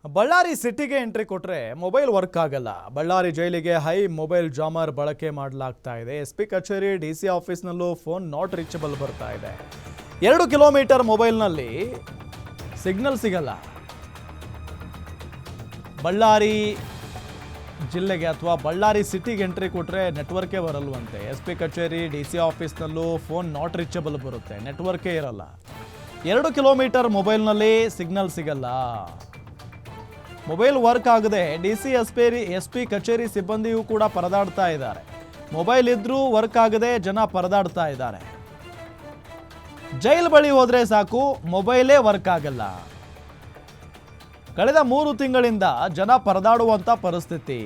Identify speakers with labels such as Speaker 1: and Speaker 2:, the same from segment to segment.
Speaker 1: ಬಳ್ಳಾರಿ ಸಿಟಿಗೆ ಎಂಟ್ರಿ ಕೊಟ್ಟರೆ mobile work ಆಗಲ್ಲ. ಬಳ್ಳಾರಿ ಜೈಲಿಗೆ ಹೈ ಮೊಬೈಲ್ ಜಾಮರ್ ಬಳಕೆ ಮಾಡಲಾಗ್ತಾ ಇದೆ. ಎಸ್ಪಿ ಕಚೇರಿ ಡಿಸಿ ಆಫೀಸ್ನಲ್ಲೂ ಫೋನ್ ನಾಟ್ ರೀಚಬಲ್ ಬರ್ತಾ ಇದೆ. 2 ಕಿಲೋಮೀಟರ್ ಮೊಬೈಲ್ನಲ್ಲಿ ಸಿಗ್ನಲ್ ಸಿಗಲ್ಲ. ಬಳ್ಳಾರಿ ಜಿಲ್ಲೆಗೆ ಅಥವಾ ಬಳ್ಳಾರಿ ಸಿಟಿಗೆ ಎಂಟ್ರಿ ಕೊಟ್ಟರೆ ನೆಟ್ವರ್ಕೇ ಬರಲ್ವಂತೆ. ಎಸ್ಪಿ ಕಚೇರಿ ಡಿಸಿ ಆಫೀಸ್ನಲ್ಲೂ ಫೋನ್ ನಾಟ್ ರೀಚಬಲ್ ಬರುತ್ತೆ, ನೆಟ್ವರ್ಕೇ ಇರಲ್ಲ. 2 ಕಿಲೋಮೀಟರ್ ಮೊಬೈಲ್ನಲ್ಲಿ ಸಿಗ್ನಲ್ ಸಿಗಲ್ಲ. ಮೊಬೈಲ್ ವರ್ಕ್ ಆಗದೆ ಡಿಸಿ ಎಸ್ಪಿ ಕಚೇರಿ ಸಿಬ್ಬಂದಿಯೂ ಕೂಡ ಪರದಾಡ್ತಾ ಇದ್ದಾರೆ. ಮೊಬೈಲ್ ಇದ್ರೂ ವರ್ಕ್ ಆಗದೆ ಜನ ಪರದಾಡ್ತಾ ಇದ್ದಾರೆ. ಜೈಲ್ ಬಳಿ ಹೋದ್ರೆ ಸಾಕು, ಮೊಬೈಲೇ ವರ್ಕ್ ಆಗಲ್ಲ. ಕಳೆದ 3 ತಿಂಗಳಿಂದ ಜನ ಪರದಾಡುವಂತ ಪರಿಸ್ಥಿತಿ.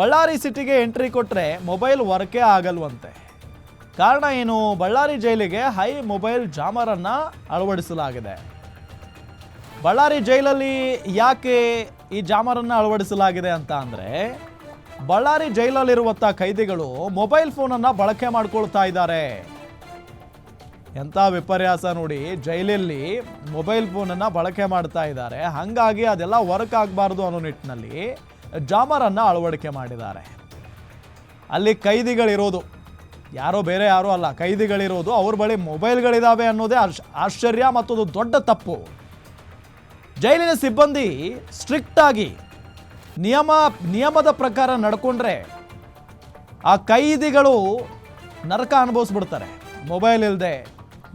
Speaker 1: ಬಳ್ಳಾರಿ ಸಿಟಿಗೆ ಎಂಟ್ರಿ ಕೊಟ್ಟರೆ ಮೊಬೈಲ್ ವರ್ಕೇ ಆಗಲ್ವಂತೆ. ಕಾರಣ ಏನು? ಬಳ್ಳಾರಿ ಜೈಲಿಗೆ ಹೈ ಮೊಬೈಲ್ ಜಾಮರ್ ಅನ್ನ ಅಳವಡಿಸಲಾಗಿದೆ. ಬಳ್ಳಾರಿ ಜೈಲಲ್ಲಿ ಯಾಕೆ ಈ ಜಾಮರನ್ನು ಅಳವಡಿಸಲಾಗಿದೆ ಅಂತ ಅಂದರೆ, ಬಳ್ಳಾರಿ ಜೈಲಲ್ಲಿರುವಂಥ ಕೈದಿಗಳು ಮೊಬೈಲ್ ಫೋನನ್ನು ಬಳಕೆ ಮಾಡ್ಕೊಳ್ತಾ ಇದ್ದಾರೆ. ಎಂಥ ವಿಪರ್ಯಾಸ ನೋಡಿ, ಜೈಲಲ್ಲಿ ಮೊಬೈಲ್ ಫೋನನ್ನು ಬಳಕೆ ಮಾಡ್ತಾ ಇದ್ದಾರೆ. ಹಾಗಾಗಿ ಅದೆಲ್ಲ ವರ್ಕ್ ಆಗಬಾರ್ದು ಅನ್ನೋ ನಿಟ್ಟಿನಲ್ಲಿ ಜಾಮರನ್ನು ಅಳವಡಿಕೆ ಮಾಡಿದ್ದಾರೆ. ಅಲ್ಲಿ ಕೈದಿಗಳಿರೋದು ಯಾರೋ ಬೇರೆ ಯಾರೂ ಅಲ್ಲ, ಕೈದಿಗಳಿರೋದು. ಅವ್ರ ಬಳಿ ಮೊಬೈಲ್ಗಳಿದ್ದಾವೆ ಅನ್ನೋದೇ ಆಶ್ಚರ್ಯ ಮತ್ತು ದೊಡ್ಡ ತಪ್ಪು. ಜೈಲಿನ ಸಿಬ್ಬಂದಿ ಸ್ಟ್ರಿಕ್ಟ್ ಆಗಿ ನಿಯಮದ ಪ್ರಕಾರ ನಡ್ಕೊಂಡ್ರೆ ಆ ಕೈದಿಗಳು ನರಕ ಅನುಭವಿಸ್ಬಿಡ್ತಾರೆ. ಮೊಬೈಲ್ ಇಲ್ಲದೆ,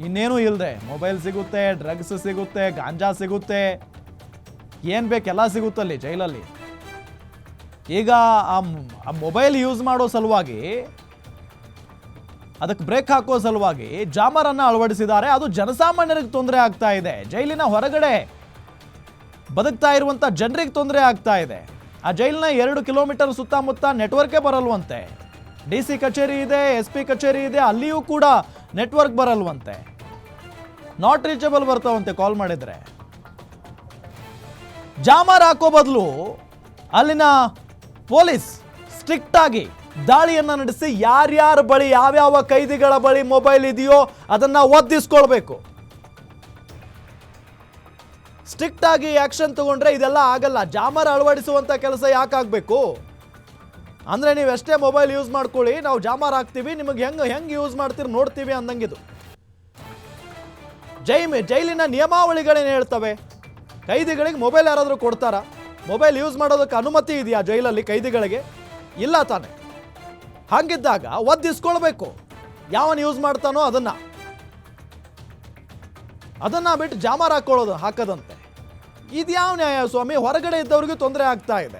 Speaker 1: ಇನ್ನೇನು ಇಲ್ಲದೆ, ಮೊಬೈಲ್ ಸಿಗುತ್ತೆ, ಡ್ರಗ್ಸ್ ಸಿಗುತ್ತೆ, ಗಾಂಜಾ ಸಿಗುತ್ತೆ, ಏನು ಬೇಕೆಲ್ಲ ಸಿಗುತ್ತಲ್ಲಿ ಜೈಲಲ್ಲಿ. ಈಗ ಆ ಮೊಬೈಲ್ ಯೂಸ್ ಮಾಡೋ ಸಲುವಾಗಿ, ಅದಕ್ಕೆ ಬ್ರೇಕ್ ಹಾಕೋ ಸಲುವಾಗಿ ಜಾಮರನ್ನು ಅಳವಡಿಸಿದ್ದಾರೆ. ಅದು ಜನಸಾಮಾನ್ಯರಿಗೆ ತೊಂದರೆ ಆಗ್ತಾ ಇದೆ. ಜೈಲಿನ ಹೊರಗಡೆ ಬದುಕ್ತಾ ಇರುವಂಥ ಜನರಿಗೆ ತೊಂದರೆ ಆಗ್ತಾ ಇದೆ. ಆ ಜೈಲಿನ 2 ಕಿಲೋಮೀಟರ್ ಸುತ್ತಮುತ್ತ ನೆಟ್ವರ್ಕೇ ಬರಲ್ವಂತೆ. ಡಿಸಿ ಕಚೇರಿ ಇದೆ, ಎಸ್ಪಿ ಕಚೇರಿ ಇದೆ, ಅಲ್ಲಿಯೂ ಕೂಡ ನೆಟ್ವರ್ಕ್ ಬರಲ್ವಂತೆ. ನಾಟ್ ರೀಚಬಲ್ ಬರ್ತಾವಂತೆ ಕಾಲ್ ಮಾಡಿದ್ರೆ. ಜಾಮರ್ ಹಾಕೋ ಬದಲು ಅಲ್ಲಿನ ಪೊಲೀಸ್ ಸ್ಟ್ರಿಕ್ಟ್ ಆಗಿ ದಾಳಿಯನ್ನ ನಡೆಸಿ ಯಾರ್ಯಾರ ಬಳಿ, ಯಾವ್ಯಾವ ಕೈದಿಗಳ ಬಳಿ ಮೊಬೈಲ್ ಇದೆಯೋ ಅದನ್ನ ಒದ್ದಿಸ್ಕೊಳ್ಬೇಕು. ಸ್ಟ್ರಿಕ್ಟ್ ಆಗಿ ಆಕ್ಷನ್ ತಗೊಂಡ್ರೆ ಇದೆಲ್ಲ ಆಗಲ್ಲ. ಜಾಮರ್ ಅಳವಡಿಸುವಂತ ಕೆಲಸ ಯಾಕಾಗಬೇಕು ಅಂದ್ರೆ, ನೀವು ಎಷ್ಟೇ ಮೊಬೈಲ್ ಯೂಸ್ ಮಾಡ್ಕೊಳ್ಳಿ, ನಾವು ಜಾಮರ್ ಹಾಕ್ತೀವಿ, ನಿಮಗೆ ಹೆಂಗೆ ಯೂಸ್ ಮಾಡ್ತೀರಿ ನೋಡ್ತೀವಿ ಅಂದಂಗಿದು. ಜೈಲಿನ ನಿಯಮಾವಳಿಗಳೇನು ಹೇಳ್ತವೆ? ಕೈದಿಗಳಿಗೆ ಮೊಬೈಲ್ ಯಾರಾದರೂ ಕೊಡ್ತಾರಾ? ಮೊಬೈಲ್ ಯೂಸ್ ಮಾಡೋದಕ್ಕೆ ಅನುಮತಿ ಇದೆಯಾ ಜೈಲಲ್ಲಿ ಕೈದಿಗಳಿಗೆ? ಇಲ್ಲ ತಾನೆ. ಹಾಗಿದ್ದಾಗ ಒದ್ದಿಸ್ಕೊಳ್ಬೇಕು. ಯಾವನು ಯೂಸ್ ಮಾಡ್ತಾನೋ ಅದನ್ನ ಬಿಟ್ಟು ಜಾಮರ್ ಹಾಕದಂತೆ. ಇದ್ಯಾವ ನ್ಯಾಯ ಸ್ವಾಮಿ? ಹೊರಗಡೆ ಇದ್ದವ್ರಿಗೂ ತೊಂದರೆ ಆಗ್ತಾ ಇದೆ.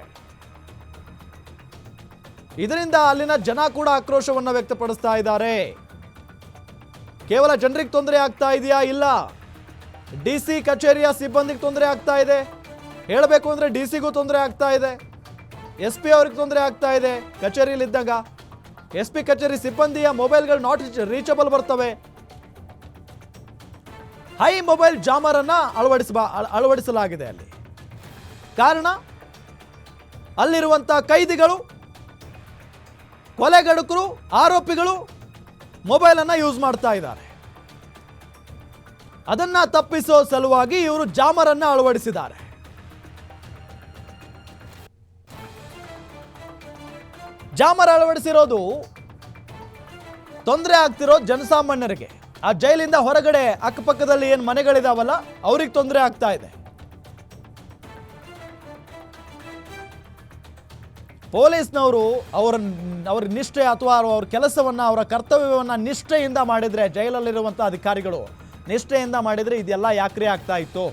Speaker 1: ಇದರಿಂದ ಅಲ್ಲಿನ ಜನ ಕೂಡ ಆಕ್ರೋಶವನ್ನು ವ್ಯಕ್ತಪಡಿಸ್ತಾ ಇದ್ದಾರೆ. ಕೇವಲ ಜನರಿಗೆ ತೊಂದರೆ ಆಗ್ತಾ ಇದೆಯಾ? ಇಲ್ಲ, ಡಿಸಿ ಕಚೇರಿಯ ಸಿಬ್ಬಂದಿಗೆ ತೊಂದರೆ ಆಗ್ತಾ ಇದೆ. ಹೇಳಬೇಕು ಅಂದ್ರೆ ಡಿಸಿಗೂ ತೊಂದರೆ ಆಗ್ತಾ ಇದೆ, ಎಸ್ಪಿ ಅವ್ರಿಗೆ ತೊಂದರೆ ಆಗ್ತಾ ಇದೆ. ಕಚೇರಿಯಲ್ಲಿದ್ದಾಗ ಎಸ್ಪಿ ಕಚೇರಿ ಸಿಬ್ಬಂದಿಯ ಮೊಬೈಲ್ಗಳು ನಾಟ್ ರೀಚಬಲ್ ಬರ್ತವೆ. ಹೈ ಮೊಬೈಲ್ ಜಾಮರ್ ಅನ್ನ ಅಳವಡಿಸಲಾಗಿದೆ ಅಲ್ಲಿ. ಕಾರಣ, ಅಲ್ಲಿರುವಂತಹ ಕೈದಿಗಳು, ಕೊಲೆಗಡುಕರು, ಆರೋಪಿಗಳು ಮೊಬೈಲ್ ಅನ್ನ ಯೂಸ್ ಮಾಡ್ತಾ ಇದ್ದಾರೆ. ಅದನ್ನ ತಪ್ಪಿಸೋ ಸಲುವಾಗಿ ಇವರು ಜಾಮರ್ ಅನ್ನ ಅಳವಡಿಸಿದ್ದಾರೆ. ಜಾಮರ್ ಅಳವಡಿಸಿರೋದು ತೊಂದರೆ ಆಗ್ತಿರೋ ಜನಸಾಮಾನ್ಯರಿಗೆ. ಆ ಜೈಲಿಂದ ಹೊರಗಡೆ ಅಕ್ಕಪಕ್ಕದಲ್ಲಿ ಏನು ಮನೆಗಳಿದಾವಲ್ಲ, ಅವ್ರಿಗೆ ತೊಂದರೆ ಆಗ್ತಾ ಇದೆ. ಪೊಲೀಸ್ನವರು ಅವರ ನಿಷ್ಠೆ ಅಥವಾ ಅವ್ರ ಕೆಲಸವನ್ನ, ಅವರ ಕರ್ತವ್ಯವನ್ನ ನಿಷ್ಠೆಯಿಂದ ಮಾಡಿದ್ರೆ, ಜೈಲಲ್ಲಿರುವಂಥ ಅಧಿಕಾರಿಗಳು ನಿಷ್ಠೆಯಿಂದ ಮಾಡಿದ್ರೆ ಇದೆಲ್ಲ ಯಾಕ್ರಿ ಆಗ್ತಾ ಇತ್ತು?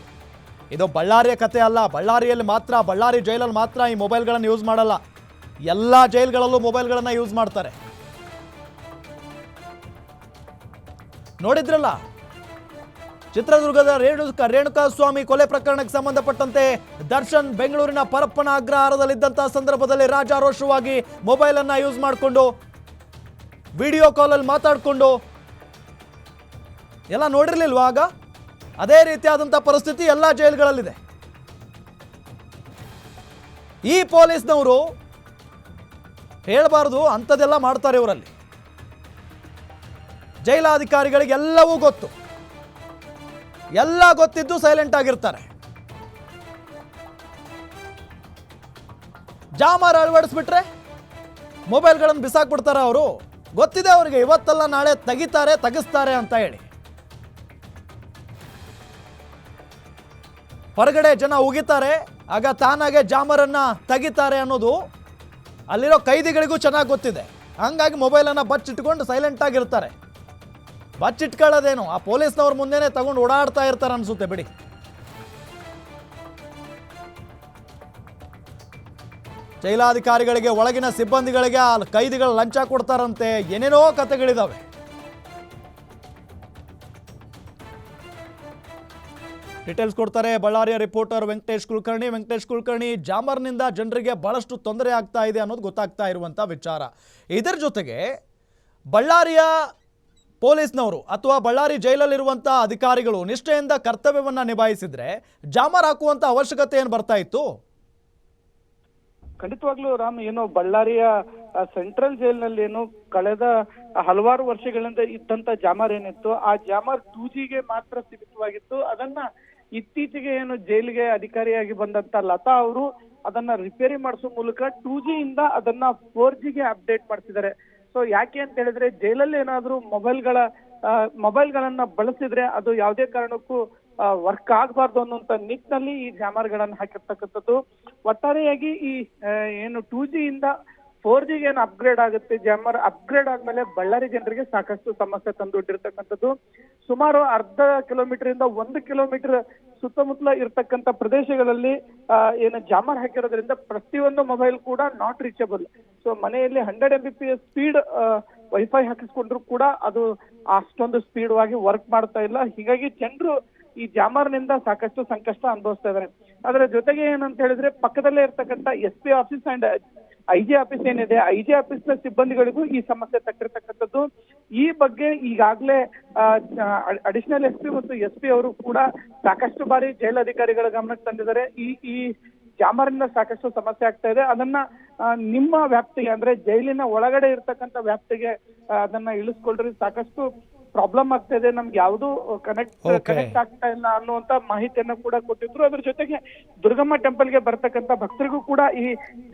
Speaker 1: ಇದು ಬಳ್ಳಾರಿಯ ಕತೆ ಅಲ್ಲ. ಬಳ್ಳಾರಿಯಲ್ಲಿ ಮಾತ್ರ, ಬಳ್ಳಾರಿ ಜೈಲಲ್ಲಿ ಮಾತ್ರ ಈ ಮೊಬೈಲ್ಗಳನ್ನು ಯೂಸ್ ಮಾಡಲ್ಲ. ಎಲ್ಲ ಜೈಲ್ಗಳಲ್ಲೂ ಮೊಬೈಲ್ಗಳನ್ನು ಯೂಸ್ ಮಾಡ್ತಾರೆ. ನೋಡಿದ್ರಲ್ಲ, ಚಿತ್ರದುರ್ಗದ ರೇಣುಕಾ ಸ್ವಾಮಿ ಕೊಲೆ ಪ್ರಕರಣಕ್ಕೆ ಸಂಬಂಧಪಟ್ಟಂತೆ ದರ್ಶನ್ ಬೆಂಗಳೂರಿನ ಪರಪ್ಪನ ಅಗ್ರಹಾರದಲ್ಲಿದ್ದಂತಹ ಸಂದರ್ಭದಲ್ಲಿ ರಾಜಾರೋಷವಾಗಿ ಮೊಬೈಲ್ ಅನ್ನ ಯೂಸ್ ಮಾಡಿಕೊಂಡು ವಿಡಿಯೋ ಕಾಲಲ್ಲಿ ಮಾತಾಡಿಕೊಂಡು ಎಲ್ಲ ನೋಡಿರ್ಲಿಲ್ವಾ? ಆಗ ಅದೇ ರೀತಿಯಾದಂತಹ ಪರಿಸ್ಥಿತಿ ಎಲ್ಲ ಜೈಲುಗಳಲ್ಲಿದೆ. ಈ ಪೊಲೀಸ್ನವರು ಹೇಳಬಾರ್ದು ಅಂಥದ್ದೆಲ್ಲ ಮಾಡ್ತಾರೆ ಇವರಲ್ಲಿ. ಜೈಲಾಧಿಕಾರಿಗಳಿಗೆ ಎಲ್ಲವೂ ಗೊತ್ತು, ಎಲ್ಲ ಗೊತ್ತಿದ್ದು ಸೈಲೆಂಟ್ ಆಗಿರ್ತಾರೆ. ಜಾಮರ್ ಅಳವಡಿಸ್ಬಿಟ್ರೆ ಮೊಬೈಲ್ಗಳನ್ನು ಬಿಸಾಕ್ಬಿಡ್ತಾರೆ ಅವರು. ಗೊತ್ತಿದೆ ಅವರಿಗೆ ಇವತ್ತಲ್ಲ ನಾಳೆ ತೆಗಿಸ್ತಾರೆ ಅಂತ ಹೇಳಿ. ಹೊರಗಡೆ ಜನ ಉಗಿತಾರೆ, ಆಗ ತಾನಾಗೆ ಜಾಮರನ್ನ ತೆಗಿತಾರೆ ಅನ್ನೋದು ಅಲ್ಲಿರೋ ಕೈದಿಗಳಿಗೂ ಚೆನ್ನಾಗಿ ಗೊತ್ತಿದೆ. ಹಂಗಾಗಿ ಮೊಬೈಲನ್ನು ಬಚ್ಚಿಟ್ಕೊಂಡು ಸೈಲೆಂಟ್ ಆಗಿರ್ತಾರೆ. ಬಚ್ಚಿಟ್ಕೊಳ್ಳೋದೇನು, ಆ ಪೊಲೀಸ್ನವ್ರ ಮುಂದೆನೆ ತಗೊಂಡು ಓಡಾಡ್ತಾ ಇರ್ತಾರೆ ಅನ್ಸುತ್ತೆ ಬಿಡಿ. ಜೈಲಾಧಿಕಾರಿಗಳಿಗೆ, ಒಳಗಿನ ಸಿಬ್ಬಂದಿಗಳಿಗೆ ಆ ಕೈದಿಗಳು ಲಂಚ ಕೊಡ್ತಾರಂತೆ, ಏನೇನೋ ಕಥೆಗಳಿದಾವೆ. ಡೀಟೇಲ್ಸ್ ಕೊಡ್ತಾರೆ ಬಳ್ಳಾರಿಯ ರಿಪೋರ್ಟರ್ ವೆಂಕಟೇಶ್ ಕುಲಕರ್ಣಿ. ಜಾಮರ್ನಿಂದ ಜನರಿಗೆ ಬಹಳಷ್ಟು ತೊಂದರೆ ಆಗ್ತಾ ಇದೆ ಅನ್ನೋದು ಗೊತ್ತಾಗ್ತಾ ಇರುವಂಥ ವಿಚಾರ. ಇದರ ಜೊತೆಗೆ ಬಳ್ಳಾರಿಯ ಪೊಲೀಸ್ನವರು ಅಥವಾ ಬಳ್ಳಾರಿ ಜೈಲಲ್ಲಿರುವಂಥ ಅಧಿಕಾರಿಗಳು ನಿಷ್ಠೆಯಿಂದ ಕರ್ತವ್ಯವನ್ನು ನಿಭಾಯಿಸಿದ್ರೆ ಜಾಮರ್ ಹಾಕುವಂಥ ಅವಶ್ಯಕತೆ ಏನು ಬರ್ತಾ ಇತ್ತು?
Speaker 2: ಖಂಡಿತವಾಗ್ಲೂ ರಾಮ್, ಏನು ಬಳ್ಳಾರಿಯ ಸೆಂಟ್ರಲ್ ಜೈಲ್ನಲ್ಲಿ ಏನು ಕಳೆದ ಹಲವಾರು ವರ್ಷಗಳಿಂದ ಇದ್ದಂತ ಜಾಮರ್ ಏನಿತ್ತು, ಆ ಜಾಮರ್ 2Gಗೆ ಮಾತ್ರ ಸೀಮಿತವಾಗಿತ್ತು. ಅದನ್ನ ಇತ್ತೀಚೆಗೆ ಏನು ಜೈಲಿಗೆ ಅಧಿಕಾರಿಯಾಗಿ ಬಂದಂತ ಲತಾ ಅವರು ಅದನ್ನ ರಿಪೇರಿ ಮಾಡಿಸೋ ಮೂಲಕ 2G ಇಂದ ಅದನ್ನ 4Gಗೆ ಅಪ್ಡೇಟ್ ಮಾಡ್ತಿದ್ದಾರೆ. ಸೊ ಯಾಕೆ ಅಂತ ಹೇಳಿದ್ರೆ, ಜೈಲಲ್ಲಿ ಏನಾದ್ರೂ ಮೊಬೈಲ್ಗಳನ್ನ ಬಳಸಿದ್ರೆ ಅದು ಯಾವುದೇ ಕಾರಣಕ್ಕೂ ವರ್ಕ್ ಆಗಬಾರ್ದು ಅನ್ನುವಂತ ನಿಟ್ಟಿನಲ್ಲಿ ಈ ಜಾಮರ್ಗಳನ್ನ ಹಾಕಿರ್ತಕ್ಕಂಥದ್ದು. ಒಟ್ಟಾರೆಯಾಗಿ ಈ ಏನು 2G ಇಂದ 4Gಗೆ ಏನು ಅಪ್ಗ್ರೇಡ್ ಆಗುತ್ತೆ, ಜಾಮರ್ ಅಪ್ಗ್ರೇಡ್ ಆದ್ಮೇಲೆ ಬಳ್ಳಾರಿ ಜನರಿಗೆ ಸಾಕಷ್ಟು ಸಮಸ್ಯೆ ತಂದೊಡ್ಡಿರ್ತಕ್ಕಂಥದ್ದು. ಸುಮಾರು ಅರ್ಧ ಕಿಲೋಮೀಟರ್ ಇಂದ 1 ಕಿಲೋಮೀಟರ್ ಸುತ್ತಮುತ್ತಲ ಇರ್ತಕ್ಕಂಥ ಪ್ರದೇಶಗಳಲ್ಲಿ ಏನು ಜಾಮರ್ ಹಾಕಿರೋದ್ರಿಂದ ಪ್ರತಿಯೊಂದು ಮೊಬೈಲ್ ಕೂಡ ನಾಟ್ ರೀಚಬಲ್. ಸೊ ಮನೆಯಲ್ಲಿ 100 Mbps ಸ್ಪೀಡ್ ವೈಫೈ ಹಾಕಿಸ್ಕೊಂಡ್ರು ಕೂಡ ಅದು ಅಷ್ಟೊಂದು ಸ್ಪೀಡ್ ಆಗಿ ವರ್ಕ್ ಮಾಡ್ತಾ ಇಲ್ಲ. ಹೀಗಾಗಿ ಜನರು ಈ ಜಾಮರ್ನಿಂದ ಸಾಕಷ್ಟು ಸಂಕಷ್ಟ ಅನುಭವಿಸ್ತಾ ಇದ್ದಾರೆ. ಅದರ ಜೊತೆಗೆ ಏನಂತ ಹೇಳಿದ್ರೆ, ಪಕ್ಕದಲ್ಲೇ ಇರ್ತಕ್ಕಂಥ SP office and IG office ಏನಿದೆ, IG ಆಫೀಸ್ನ ಸಿಬ್ಬಂದಿಗಳಿಗೂ ಈ ಸಮಸ್ಯೆ ತಟ್ಟಿರ್ತಕ್ಕಂಥದ್ದು. ಈ ಬಗ್ಗೆ ಈಗಾಗಲೇ ಅಡಿಷನಲ್ SP ಮತ್ತು SP ಅವರು ಕೂಡ ಸಾಕಷ್ಟು ಬಾರಿ ಜೈಲಧಿಕಾರಿಗಳ ಗಮನಕ್ಕೆ ತಂದಿದ್ದಾರೆ. ಈ ಜಾಮರ್ನಿಂದ ಸಾಕಷ್ಟು ಸಮಸ್ಯೆ ಆಗ್ತಾ ಇದೆ. ಅದನ್ನ ನಿಮ್ಮ ವ್ಯಾಪ್ತಿಗೆ, ಅಂದ್ರೆ ಜೈಲಿನ ಒಳಗಡೆ ಇರ್ತಕ್ಕಂಥ ವ್ಯಾಪ್ತಿಗೆ ಅದನ್ನ ಇಳಿಸ್ಕೊಳ್ರಿ, ಸಾಕಷ್ಟು ಪ್ರಾಬ್ಲಮ್ ಆಗ್ತಾ ಇದೆ, ನಮ್ಗೆ ಯಾವುದು ಕನೆಕ್ಟ್ ಆಗ್ತಾ ಇಲ್ಲ ಅನ್ನುವಂತ ಮಾಹಿತಿಯನ್ನ ಕೂಡ ಕೊಟ್ಟಿದ್ರು. ಅದ್ರ ಜೊತೆಗೆ ದುರ್ಗಮ್ಮ ಟೆಂಪಲ್ಗೆ ಬರ್ತಕ್ಕಂಥ ಭಕ್ತರಿಗೂ ಕೂಡ ಈ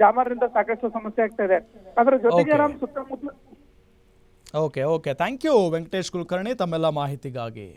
Speaker 2: ಜಾಮರ್ನಿಂದ ಸಾಕಷ್ಟು ಸಮಸ್ಯೆ ಆಗ್ತಾ ಇದೆ. ಅದರ ಜೊತೆಗೆ ರಾಮ್, ಸುತ್ತಮುತ್ತಲ
Speaker 1: okay thank you Venkatesh Kulkarni ತಮ್ಮೆಲ್ಲ ಮಾಹಿತಿಗಾಗಿ.